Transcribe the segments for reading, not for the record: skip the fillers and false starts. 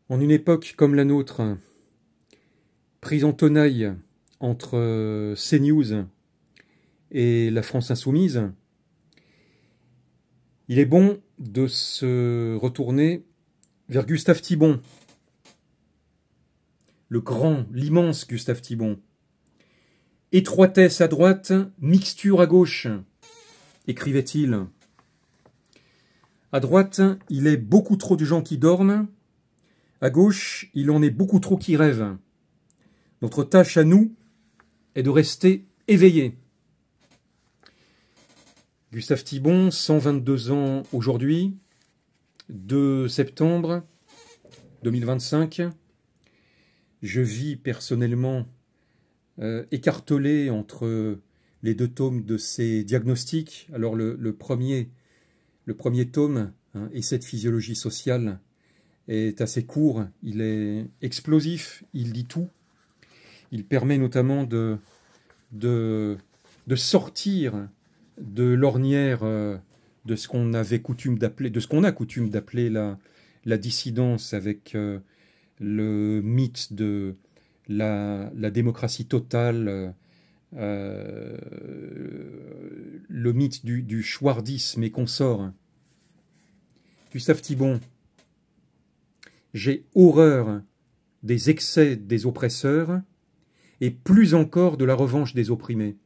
En une époque comme la nôtre, prise en tenaille entre CNews et la France insoumise, il est bon de se retourner vers Gustave Thibon, le grand, l'immense Gustave Thibon. Étroitesse à droite, mixture à gauche, écrivait-il. À droite, il est beaucoup trop de gens qui dorment. À gauche, il en est beaucoup trop qui rêvent. Notre tâche à nous est de rester éveillés. Gustave Thibon, 122 ans aujourd'hui, 2 septembre 2025. Je vis personnellement écartelé entre les 2 tomes de ses diagnostics. Alors le premier tome, Essai de physiologie sociale, est assez court, il est explosif, il dit tout. Il permet notamment de sortir de l'ornière de ce qu'on avait coutume d'appeler, de ce qu'on a coutume d'appeler la dissidence avec le mythe de la démocratie totale, le mythe du chouardisme et consorts. Gustave Thibon, j'ai horreur des excès des oppresseurs et plus encore de la revanche des opprimés.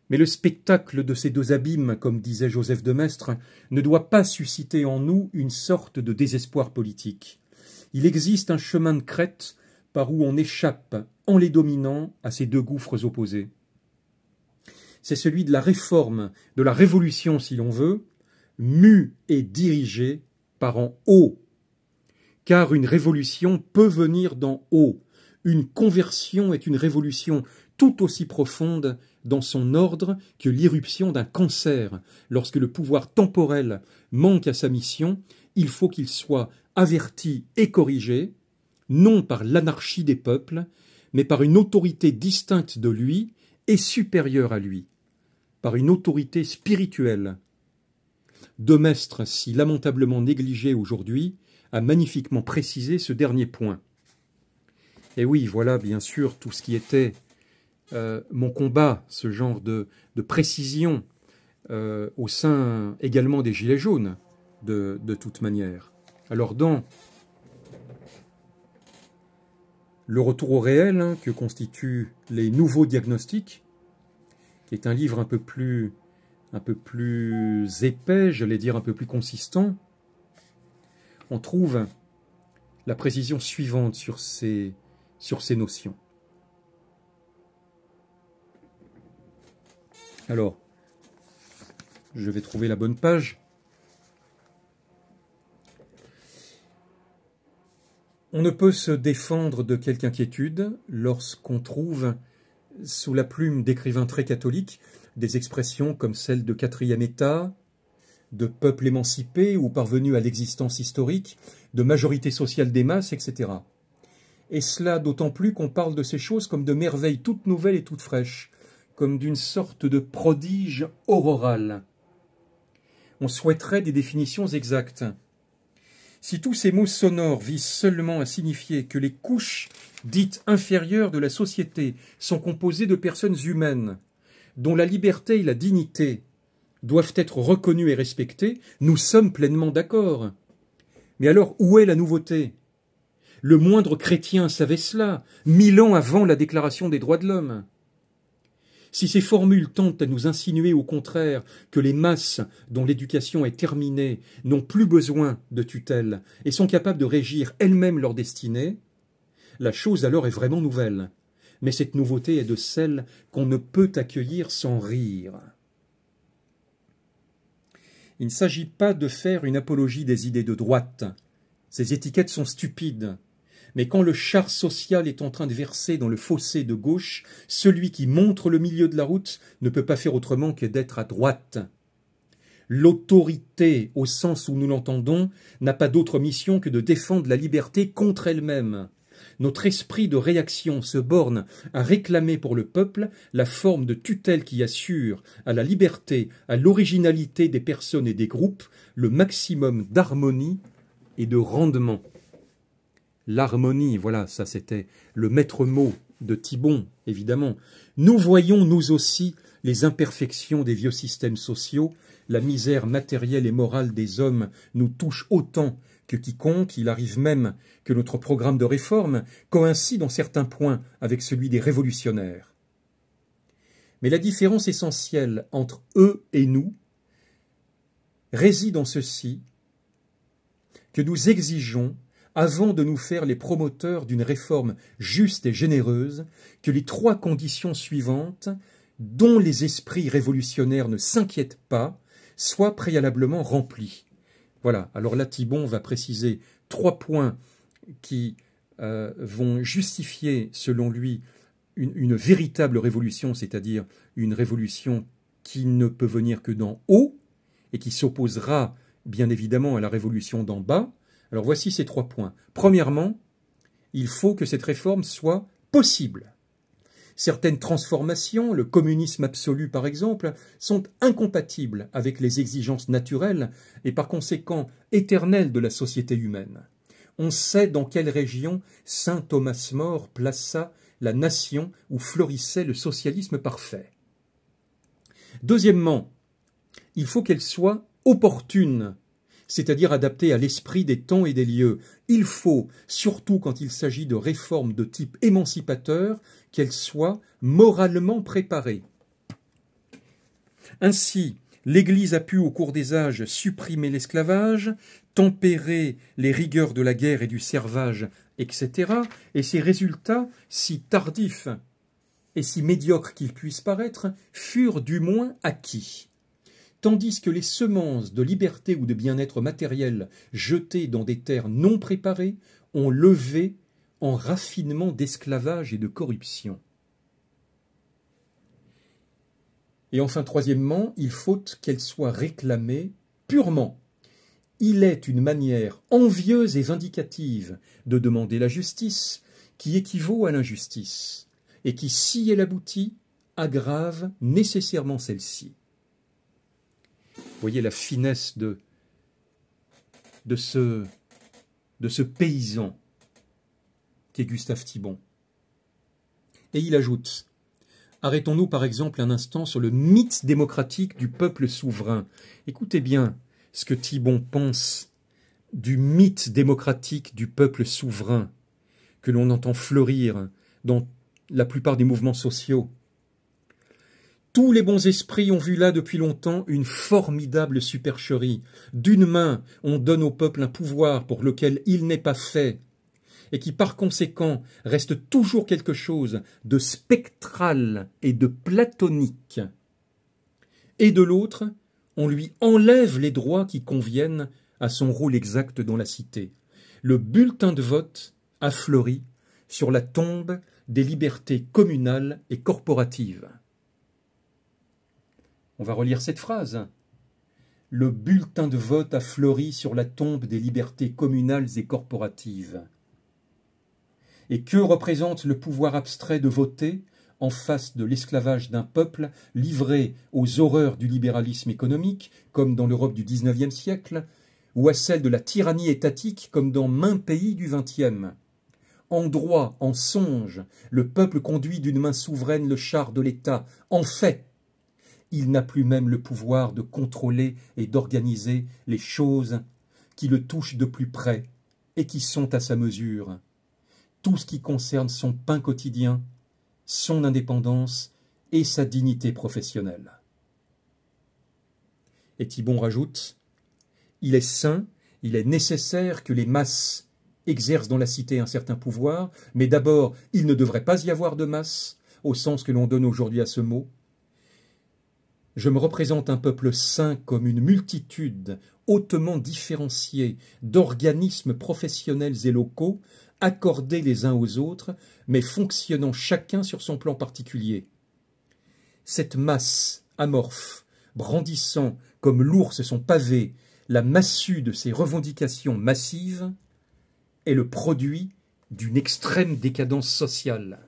Mais le spectacle de ces 2 abîmes, comme disait Joseph de Maistre, ne doit pas susciter en nous une sorte de désespoir politique. Il existe un chemin de crête par où on échappe, en les dominant, à ces 2 gouffres opposés. C'est celui de la réforme, de la révolution si l'on veut, mue et dirigée par en haut. Car une révolution peut venir d'en haut. Une conversion est une révolution tout aussi profonde dans son ordre que l'irruption d'un cancer. Lorsque le pouvoir temporel manque à sa mission, il faut qu'il soit averti et corrigé, non par l'anarchie des peuples, mais par une autorité distincte de lui et supérieure à lui, par une autorité spirituelle. De Maistre, si lamentablement négligé aujourd'hui, a magnifiquement précisé ce dernier point. Et oui, voilà bien sûr tout ce qui était mon combat, ce genre de précision au sein également des Gilets jaunes, de toute manière. Alors dans Le retour au réel, que constituent les nouveaux diagnostics, qui est un livre un peu plus épais, j'allais dire un peu plus consistant, on trouve la précision suivante sur ces notions. Alors, je vais trouver la bonne page. On ne peut se défendre de quelque inquiétude lorsqu'on trouve, sous la plume d'écrivains très catholiques, des expressions comme celle de quatrième état, de peuple émancipé ou parvenu à l'existence historique, de majorité sociale des masses, etc. Et cela d'autant plus qu'on parle de ces choses comme de merveilles toutes nouvelles et toutes fraîches, comme d'une sorte de prodige auroral. On souhaiterait des définitions exactes. Si tous ces mots sonores visent seulement à signifier que les couches dites inférieures de la société sont composées de personnes humaines, dont la liberté et la dignité doivent être reconnues et respectées, nous sommes pleinement d'accord. Mais alors, où est la nouveauté? Le moindre chrétien savait cela, 1000 ans avant la Déclaration des droits de l'homme. Si ces formules tentent à nous insinuer au contraire que les masses dont l'éducation est terminée n'ont plus besoin de tutelle et sont capables de régir elles-mêmes leur destinée, la chose alors est vraiment nouvelle. Mais cette nouveauté est de celle qu'on ne peut accueillir sans rire. Il ne s'agit pas de faire une apologie des idées de droite. Ces étiquettes sont stupides. Mais quand le char social est en train de verser dans le fossé de gauche, celui qui montre le milieu de la route ne peut pas faire autrement que d'être à droite. L'autorité, au sens où nous l'entendons, n'a pas d'autre mission que de défendre la liberté contre elle-même. Notre esprit de réaction se borne à réclamer pour le peuple la forme de tutelle qui assure à la liberté, à l'originalité des personnes et des groupes, le maximum d'harmonie et de rendement. l'harmonie, voilà, ça c'était le maître mot de Thibon, évidemment. Nous voyons, nous aussi, les imperfections des vieux systèmes sociaux, la misère matérielle et morale des hommes nous touche autant que quiconque, il arrive même que notre programme de réforme coïncide en certains points avec celui des révolutionnaires. Mais la différence essentielle entre eux et nous réside en ceci, que nous exigeons, avant de nous faire les promoteurs d'une réforme juste et généreuse, que les 3 conditions suivantes, dont les esprits révolutionnaires ne s'inquiètent pas, soient préalablement remplies. Voilà, alors là Thibon va préciser 3 points qui vont justifier, selon lui, une véritable révolution, c'est-à-dire une révolution qui ne peut venir que d'en haut, et qui s'opposera bien évidemment à la révolution d'en bas. Alors voici ces 3 points. Premièrement, il faut que cette réforme soit possible. Certaines transformations, le communisme absolu par exemple, sont incompatibles avec les exigences naturelles et par conséquent éternelles de la société humaine. On sait dans quelle région saint Thomas More plaça la nation où florissait le socialisme parfait. Deuxièmement, il faut qu'elle soit opportune, c'est-à-dire adaptée à l'esprit des temps et des lieux. Il faut, surtout quand il s'agit de réformes de type émancipateur, qu'elle soit moralement préparée. Ainsi, l'Église a pu, au cours des âges, supprimer l'esclavage, tempérer les rigueurs de la guerre et du servage, etc. Et ces résultats, si tardifs et si médiocres qu'ils puissent paraître, furent du moins acquis. Tandis que les semences de liberté ou de bien-être matériel jetées dans des terres non préparées ont levé en raffinement d'esclavage et de corruption. Et enfin, troisièmement, il faut qu'elle soit réclamée purement. Il est une manière envieuse et vindicative de demander la justice qui équivaut à l'injustice, et qui, si elle aboutit, aggrave nécessairement celle-ci. Vous voyez la finesse de ce paysan qu'est Gustave Thibon. Et il ajoute, arrêtons-nous par exemple un instant sur le mythe démocratique du peuple souverain. Écoutez bien ce que Thibon pense du mythe démocratique du peuple souverain que l'on entend fleurir dans la plupart des mouvements sociaux. Tous les bons esprits ont vu là depuis longtemps une formidable supercherie. D'une main, on donne au peuple un pouvoir pour lequel il n'est pas fait, et qui par conséquent reste toujours quelque chose de spectral et de platonique. Et de l'autre, on lui enlève les droits qui conviennent à son rôle exact dans la cité. Le bulletin de vote a fleuri sur la tombe des libertés communales et corporatives. On va relire cette phrase. Le bulletin de vote a fleuri sur la tombe des libertés communales et corporatives. Et que représente le pouvoir abstrait de voter en face de l'esclavage d'un peuple livré aux horreurs du libéralisme économique, comme dans l'Europe du XIXe siècle, ou à celle de la tyrannie étatique, comme dans maints pays du XXe. En droit, en songe, le peuple conduit d'une main souveraine le char de l'État. En fait, il n'a plus même le pouvoir de contrôler et d'organiser les choses qui le touchent de plus près et qui sont à sa mesure. Tout ce qui concerne son pain quotidien, son indépendance et sa dignité professionnelle. Et Thibon rajoute, il est sain, il est nécessaire que les masses exercent dans la cité un certain pouvoir, mais d'abord, il ne devrait pas y avoir de masse, au sens que l'on donne aujourd'hui à ce mot. Je me représente un peuple sain comme une multitude hautement différenciée d'organismes professionnels et locaux, accordés les uns aux autres, mais fonctionnant chacun sur son plan particulier. Cette masse amorphe, brandissant comme l'ours son pavé, la massue de ses revendications massives, est le produit d'une extrême décadence sociale.